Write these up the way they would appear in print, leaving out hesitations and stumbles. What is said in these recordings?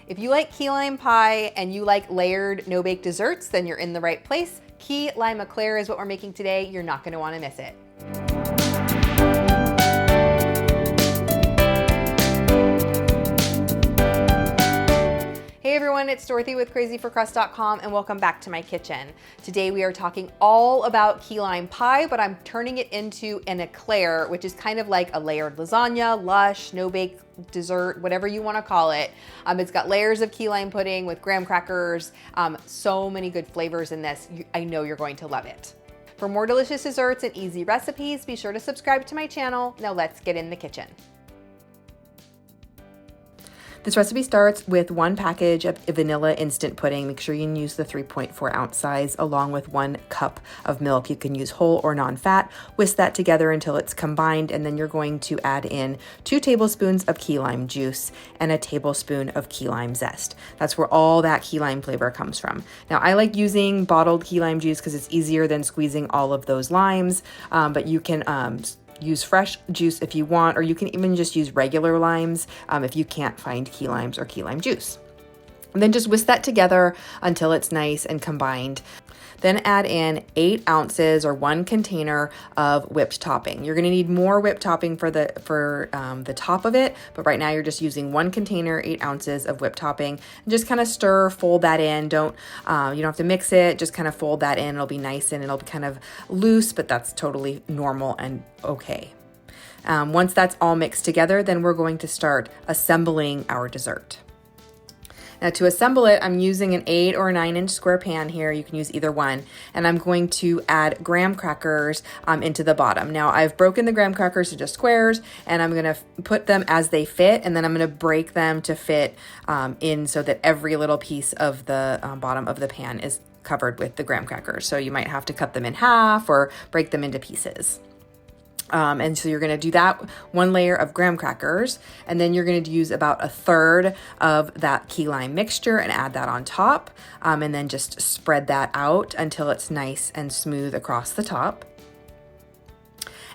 If you like key lime pie and you like layered no-bake desserts, then you're in the right place. Key Lime Eclair is what we're making today. You're not gonna wanna miss it. Hey everyone, it's Dorothy with crazyforcrust.com and welcome back to my kitchen. Today we are talking all about key lime pie, but I'm turning it into an eclair, which is kind of like a layered lasagna, lush, no-bake dessert, whatever you want to call it. It's got layers of key lime pudding with graham crackers, so many good flavors in this. I know you're going to love it. For more delicious desserts and easy recipes, be sure to subscribe to my channel. Now let's get in the kitchen. This recipe starts with 1 package of vanilla instant pudding. Make sure you use the 3.4 ounce size along with 1 cup of milk. You can use whole or non-fat. Whisk that together until it's combined, and then you're going to add in 2 tablespoons of key lime juice and a tablespoon of key lime zest. That's where all that key lime flavor comes from. Now, I like using bottled key lime juice because it's easier than squeezing all of those limes, but you can use fresh juice if you want, or you can even just use regular limes if you can't find key limes or key lime juice. And then just whisk that together until it's nice and combined. Then add in 8 ounces or 1 container of whipped topping. You're gonna need more whipped topping for the top of it, but right now you're just using 1 container, 8 ounces of whipped topping. And just kind of stir, fold that in. You don't have to mix it, just kind of fold that in. It'll be nice and it'll be kind of loose, but that's totally normal and okay. Once that's all mixed together, then we're going to start assembling our dessert. Now to assemble it, I'm using an 8 or 9 inch square pan here. You can use either one. And I'm going to add graham crackers into the bottom. Now I've broken the graham crackers into squares and I'm gonna put them as they fit, and then I'm gonna break them to fit in so that every little piece of the bottom of the pan is covered with the graham crackers. So you might have to cut them in half or break them into pieces. And so you're going to do that 1 layer of graham crackers, and then you're going to use about 1/3 of that key lime mixture and add that on top, and then just spread that out until it's nice and smooth across the top.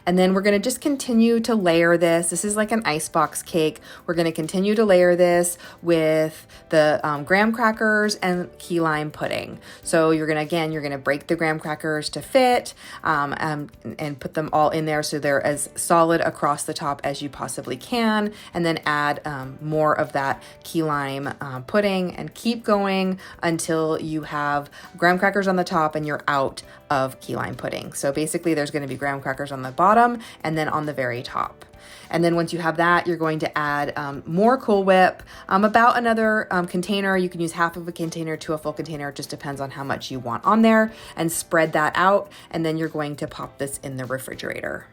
And then we're gonna just continue to layer this. This is like an icebox cake. We're gonna continue to layer this with the graham crackers and key lime pudding. So you're gonna break the graham crackers to fit and put them all in there so they're as solid across the top as you possibly can. And then add more of that key lime pudding and keep going until you have graham crackers on the top and you're out of key lime pudding. So basically there's gonna be graham crackers on the bottom and then on the very top. And then once you have that, you're going to add more Cool Whip, about another container. You can use half of a container to a full container. It just depends on how much you want on there, and spread that out. And then you're going to pop this in the refrigerator.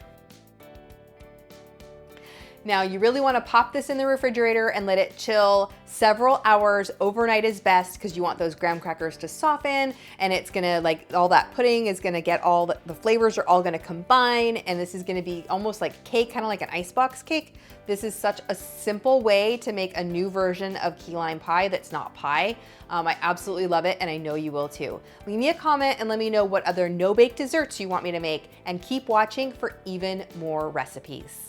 Now you really want to pop this in the refrigerator and let it chill several hours. Overnight is best because you want those graham crackers to soften, and it's gonna, like, all that pudding is gonna get all the flavors are all gonna combine, and this is gonna be almost like cake, kind of like an icebox cake. This is such a simple way to make a new version of key lime pie that's not pie. I absolutely love it, and I know you will too. Leave me a comment and let me know what other no-bake desserts you want me to make, and keep watching for even more recipes.